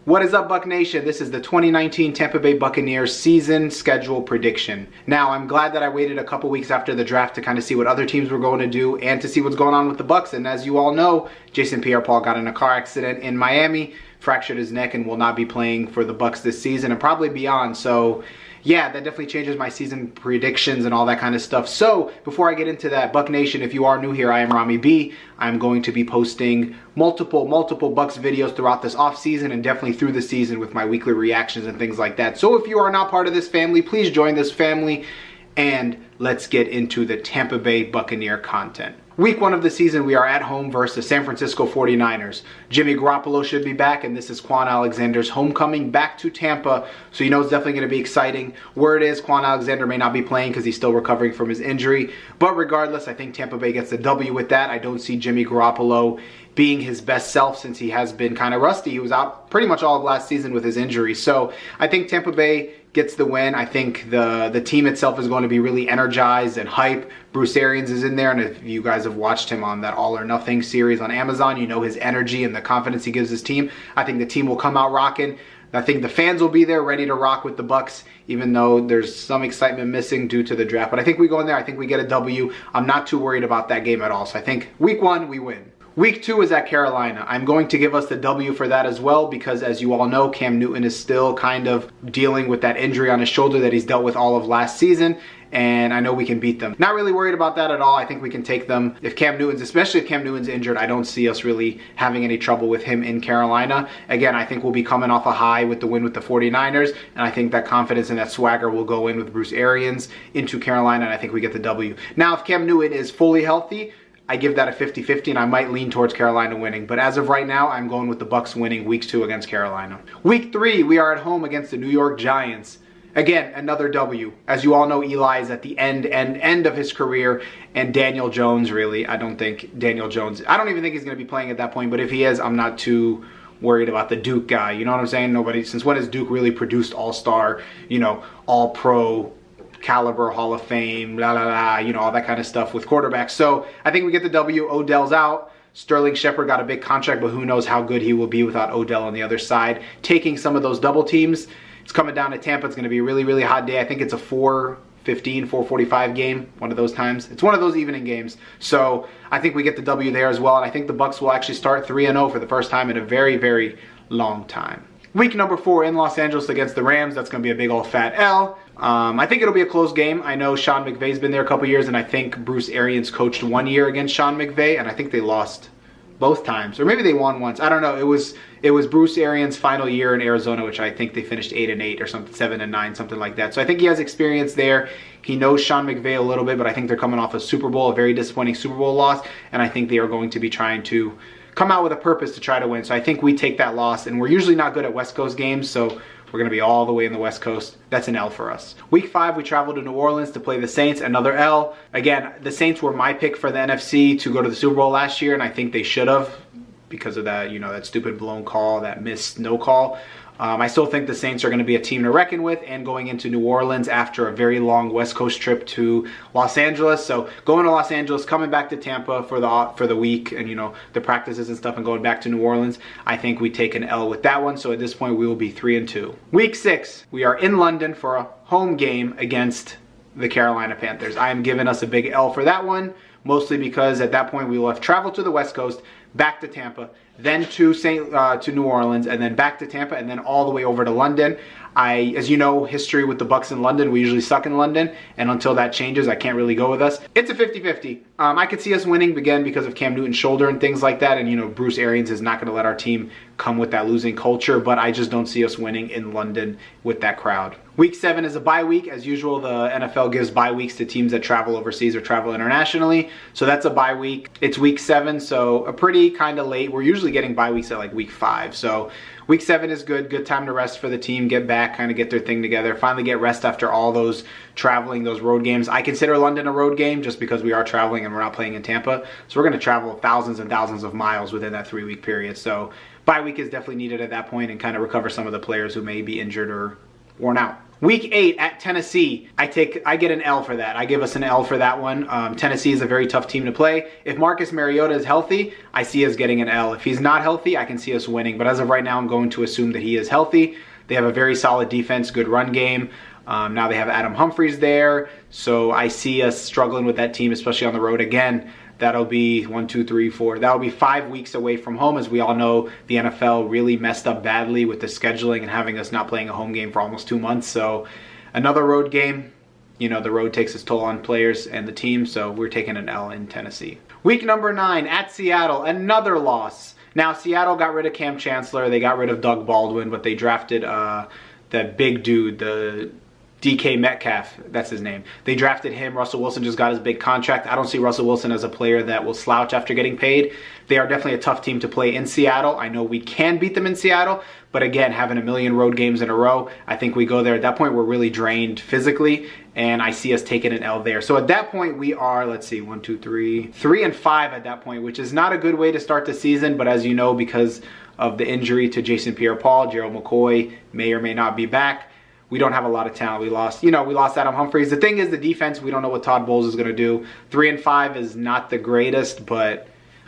What is up, Buck Nation? This is the 2019 Tampa Bay Buccaneers season schedule prediction. Now, I'm glad that I waited a couple weeks after the draft to kind of see what other teams were going to do and to see what's going on with the Bucs. And as you all know, Jason Pierre-Paul got in a car accident in Miami, fractured his neck, and will not be playing for the Bucs this season and probably beyond. So yeah, that definitely changes my season predictions and all that kind of stuff. So before I get into that, Buck Nation, if you are new here, I am Ramy B. I'm going to be posting multiple Bucs videos throughout this off season and definitely through the season with my weekly reactions and things like that. So if you are not part of this family, please join this family and let's get into the Tampa Bay Buccaneer content. Week 1 of the season, we are at home versus the San Francisco 49ers. Jimmy Garoppolo should be back, and this is Quan Alexander's homecoming back to Tampa, so you know it's definitely going to be exciting. Word is Quan Alexander may not be playing because he's still recovering from his injury, but regardless, I think Tampa Bay gets the W with that. I don't see Jimmy Garoppolo being his best self since he has been kind of rusty. He was out pretty much all of last season with his injury, so I think Tampa Bay gets the win. I think the team itself is going to be really energized and hype. Bruce Arians is in there, and if you guys have watched him on that All or Nothing series on Amazon, you know his energy and the confidence he gives his team. I think the team will come out rocking. I think the fans will be there ready to rock with the Bucs, even though there's some excitement missing due to the draft. But I think we go in there, I think we get a W. I'm not too worried about that game at all. So I think week 1, we win. Week 2 is at Carolina. I'm going to give us the W for that as well because, as you all know, Cam Newton is still kind of dealing with that injury on his shoulder that he's dealt with all of last season, and I know we can beat them. Not really worried about that at all. I think we can take them. Especially if Cam Newton's injured, I don't see us really having any trouble with him in Carolina. Again, I think we'll be coming off a high with the win with the 49ers, and I think that confidence and that swagger will go in with Bruce Arians into Carolina, and I think we get the W. Now, if Cam Newton is fully healthy, I give that a 50-50, and I might lean towards Carolina winning. But as of right now, I'm going with the Bucs winning week 2 against Carolina. Week 3, we are at home against the New York Giants. Again, another W. As you all know, Eli is at the end of his career, and Daniel Jones, really, I don't even think he's going to be playing at that point, but if he is, I'm not too worried about the Duke guy. You know what I'm saying? Since when has Duke really produced all-star, all-pro caliber, Hall of Fame, all that kind of stuff with quarterbacks. So I think we get the W. Odell's out. Sterling Shepard got a big contract, but who knows how good he will be without Odell on the other side. Taking some of those double teams. It's coming down to Tampa. It's going to be a really, really hot day. I think it's a 4:15, 4:45 game, one of those times. It's one of those evening games. So I think we get the W there as well, and I think the Bucs will actually start 3-0 for the first time in a very, very long time. Week number 4 in Los Angeles against the Rams. That's going to be a big old fat L. I think it'll be a close game. I know Sean McVay's been there a couple years, and I think Bruce Arians coached 1 year against Sean McVay, and I think they lost both times, or maybe they won once. I don't know. It was Bruce Arians' final year in Arizona, which I think they finished 8-8 or something, 7-9, something like that. So I think he has experience there. He knows Sean McVay a little bit, but I think they're coming off a Super Bowl, a very disappointing Super Bowl loss, and I think they are going to be trying to come out with a purpose to try to win. So I think we take that loss, and we're usually not good at West Coast games, so we're going to be all the way in the West Coast. That's an L for us. Week 5, we travel to New Orleans to play the Saints. Another L. Again, the Saints were my pick for the NFC to go to the Super Bowl last year, and I think they should have because of that, that stupid blown call, that missed no call. I still think the Saints are going to be a team to reckon with, and going into New Orleans after a very long West Coast trip to Los Angeles. So going to Los Angeles, coming back to Tampa for the week, and the practices and stuff, and going back to New Orleans, I think we take an L with that one. So at this point, we will be 3-2. Week 6, we are in London for a home game against the Carolina Panthers. I am giving us a big L for that one, mostly because at that point we will have traveled to the West Coast, back to Tampa, then to New Orleans, and then back to Tampa, and then all the way over to London. As you know, history with the Bucs in London, we usually suck in London, and until that changes, I can't really go with us. It's a 50-50. I could see us winning, again, because of Cam Newton's shoulder and things like that, and Bruce Arians is not going to let our team come with that losing culture, but I just don't see us winning in London with that crowd. Week 7 is a bye week. As usual, the NFL gives bye weeks to teams that travel overseas or travel internationally, so that's a bye week. It's week 7, so a pretty kind of late. We're usually getting bye weeks at like week 5, so week 7 is good time to rest for the team, get back, kind of get their thing together, finally get rest after all those traveling, those road games. I consider London a road game just because we are traveling and we're not playing in Tampa, so we're going to travel thousands and thousands of miles within that 3-week period. So bye week is definitely needed at that point, and kind of recover some of the players who may be injured or worn out. Week 8 at Tennessee, I get an L for that. I give us an L for that one. Tennessee is a very tough team to play. If Marcus Mariota is healthy, I see us getting an L. If he's not healthy, I can see us winning. But as of right now, I'm going to assume that he is healthy. They have a very solid defense, good run game. Now they have Adam Humphries there. So I see us struggling with that team, especially on the road again. That'll be 1, 2, 3, 4. That'll be 5 weeks away from home. As we all know, the NFL really messed up badly with the scheduling and having us not playing a home game for almost 2 months. So another road game, you know, the road takes its toll on players and the team. So we're taking an L in Tennessee. Week number 9 at Seattle, another loss. Now Seattle got rid of Cam Chancellor. They got rid of Doug Baldwin, but they drafted that big dude, the DK Metcalf, that's his name. They drafted him. Russell Wilson just got his big contract. I don't see Russell Wilson as a player that will slouch after getting paid. They are definitely a tough team to play in Seattle. I know we can beat them in Seattle, but again, having a million road games in a row, I think we go there. At that point, we're really drained physically, and I see us taking an L there. So at that point, we are, let's see, 1, 2, 3, 3-5 at that point, which is not a good way to start the season, but as you know, because of the injury to Jason Pierre-Paul, Gerald McCoy may or may not be back. We don't have a lot of talent. We lost Adam Humphries. The thing is, the defense, we don't know what Todd Bowles is going to do. 3-5 is not the greatest, but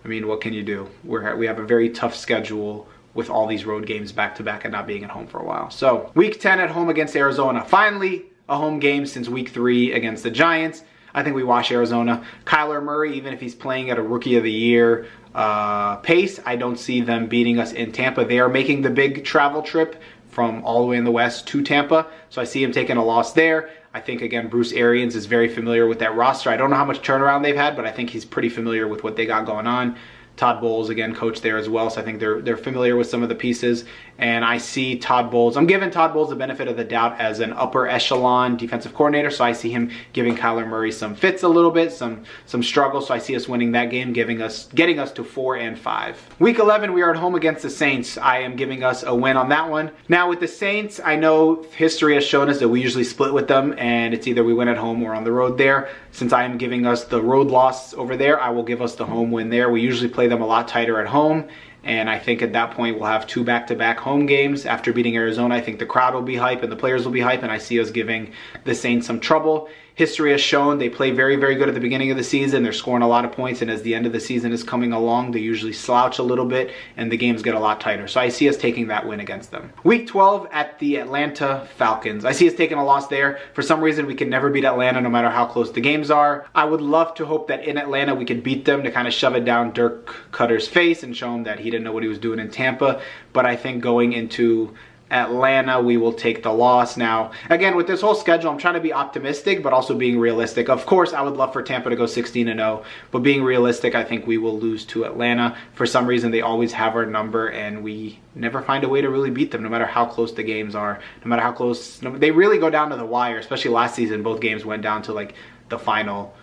I mean, what can you do? We have a very tough schedule with all these road games back-to-back and not being at home for a while. So week 10 at home against Arizona. Finally, a home game since week 3 against the Giants. I think we wash Arizona. Kyler Murray, even if he's playing at a Rookie of the Year pace, I don't see them beating us in Tampa. They are making the big travel trip from all the way in the West to Tampa. So I see him taking a loss there. I think, again, Bruce Arians is very familiar with that roster. I don't know how much turnaround they've had, but I think he's pretty familiar with what they got going on. Todd Bowles, again, coach there as well, so I think they're familiar with some of the pieces. And I see Todd Bowles, I'm giving Todd Bowles the benefit of the doubt as an upper echelon defensive coordinator, so I see him giving Kyler Murray some fits a little bit, some struggles, so I see us winning that game, getting us to 4-5. Week 11, we are at home against the Saints. I am giving us a win on that one. Now with the Saints, I know history has shown us that we usually split with them, and it's either we win at home or on the road there. Since I am giving us the road loss over there, I will give us the home win there. We usually play them a lot tighter at home, and I think at that point we'll have 2 back-to-back home games. After beating Arizona, I think the crowd will be hype and the players will be hype, and I see us giving the Saints some trouble. History has shown they play very, very good at the beginning of the season. They're scoring a lot of points, and as the end of the season is coming along, they usually slouch a little bit, and the games get a lot tighter. So I see us taking that win against them. Week 12 at the Atlanta Falcons. I see us taking a loss there. For some reason, we can never beat Atlanta no matter how close the games are. I would love to hope that in Atlanta we could beat them to kind of shove it down Dirk Cutter's face and show him that he didn't know what he was doing in Tampa. But I think going into Atlanta, we will take the loss. Now, again, with this whole schedule, I'm trying to be optimistic, but also being realistic. Of course, I would love for Tampa to go 16-0, but being realistic, I think we will lose to Atlanta. For some reason, they always have our number, and we never find a way to really beat them, no matter how close the games are, no matter how close. They really go down to the wire, especially last season. Both games went down to, like, the final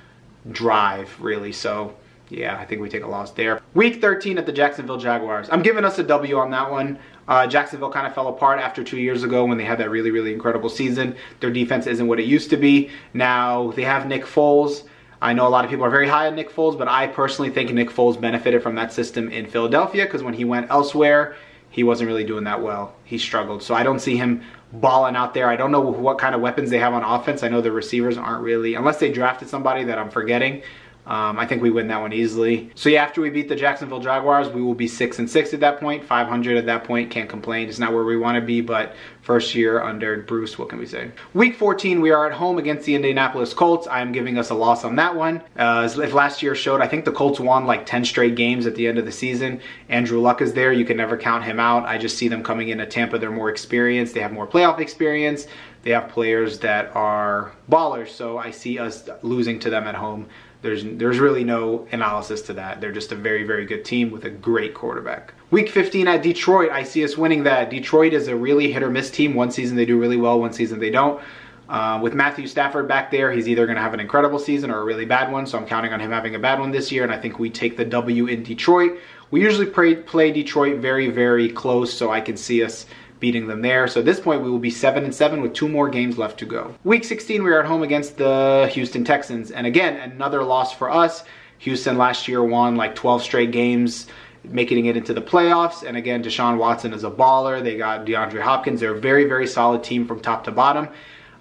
drive, really. So yeah, I think we take a loss there. Week 13 at the Jacksonville Jaguars. I'm giving us a W on that one. Jacksonville kind of fell apart after 2 years ago when they had that really, really incredible season. Their defense isn't what it used to be. Now they have Nick Foles. I know a lot of people are very high on Nick Foles, but I personally think Nick Foles benefited from that system in Philadelphia, because when he went elsewhere, he wasn't really doing that well. He struggled. So I don't see him balling out there. I don't know what kind of weapons they have on offense. I know the receivers aren't really, unless they drafted somebody that I'm forgetting. I think we win that one easily. So yeah, after we beat the Jacksonville Jaguars, we will be 6-6 at that point, 500 at that point. Can't complain. It's not where we want to be, but first year under Bruce, what can we say? Week 14, we are at home against the Indianapolis Colts. I am giving us a loss on that one. If last year showed, I think the Colts won like 10 straight games at the end of the season. Andrew Luck is there. You can never count him out. I just see them coming into Tampa. They're more experienced. They have more playoff experience. They have players that are ballers. So I see us losing to them at home. There's really no analysis to that. They're just a very, very good team with a great quarterback. Week 15 at Detroit, I see us winning that. Detroit is a really hit or miss team. One season they do really well, one season they don't. With Matthew Stafford back there, he's either going to have an incredible season or a really bad one, so I'm counting on him having a bad one this year, and I think we take the W in Detroit. We usually play Detroit very, very close, so I can see us beating them there. So at this point, we will be 7-7 with 2 more games left to go. Week 16, we are at home against the Houston Texans. And again, another loss for us. Houston last year won like 12 straight games making it into the playoffs. And again, Deshaun Watson is a baller. They got DeAndre Hopkins. They're a very, very solid team from top to bottom.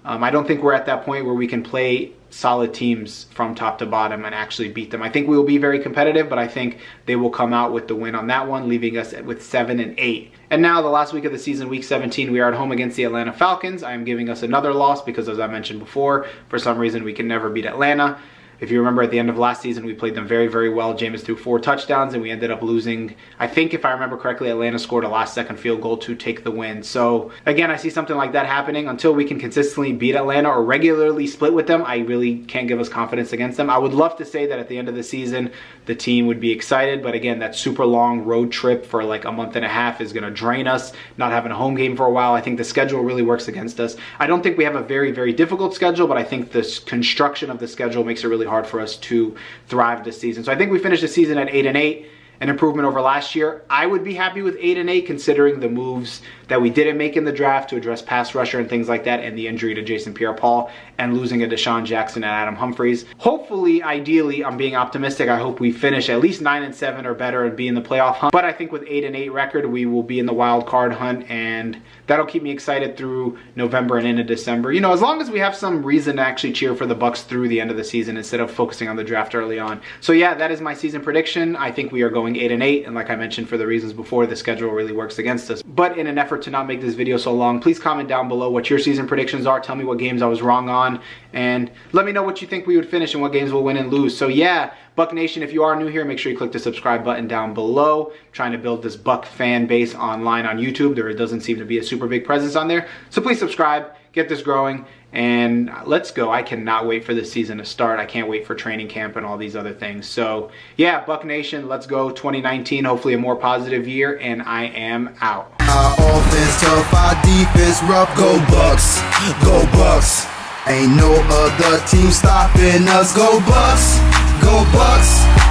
I don't think we're at that point where we can play solid teams from top to bottom and actually beat them. I think we will be very competitive, but I think they will come out with the win on that one, leaving us with 7-8. And now the last week of the season, week 17, we are at home against the Atlanta Falcons. I am giving us another loss because, as I mentioned before, for some reason we can never beat Atlanta. If you remember, at the end of last season, we played them very, very well. Jameis threw 4 touchdowns, and we ended up losing. I think, if I remember correctly, Atlanta scored a last-second field goal to take the win. So, again, I see something like that happening. Until we can consistently beat Atlanta or regularly split with them, I really can't give us confidence against them. I would love to say that at the end of the season, the team would be excited. But, again, that super long road trip for like a month and a half is going to drain us. Not having a home game for a while, I think the schedule really works against us. I don't think we have a very, very difficult schedule, but I think the construction of the schedule makes it really hard for us to thrive this season. So I think we finished the season at 8-8, an improvement over last year. I would be happy with 8-8 considering the moves that we didn't make in the draft to address pass rusher and things like that, and the injury to Jason Pierre-Paul and losing a Deshaun Jackson and Adam Humphries. Hopefully, ideally, I'm being optimistic. I hope we finish at least 9-7 or better and be in the playoff hunt. But I think with 8-8 record, we will be in the wild card hunt, and that'll keep me excited through November and into December. You know, as long as we have some reason to actually cheer for the Bucs through the end of the season instead of focusing on the draft early on. So yeah, that is my season prediction. I think we are going 8-8, and like I mentioned, for the reasons before, the schedule really works against us. But in an effort to not make this video so long, please comment down below what your season predictions are. Tell me what games I was wrong on, and let me know what you think we would finish and what games we'll win and lose. So yeah, Buck Nation, if you are new here, make sure you click the subscribe button down below. I'm trying to build this Buck fan base online on YouTube. There doesn't seem to be a super big presence on there. So please subscribe, get this growing, and let's go. I cannot wait for this season to start. I can't wait for training camp and all these other things. So yeah, Buck Nation, let's go 2019. Hopefully a more positive year, and I am out. Our offense tough, our defense rough. Go Bucs, go Bucs. Ain't no other team stopping us. Go Bucs, go Bucs.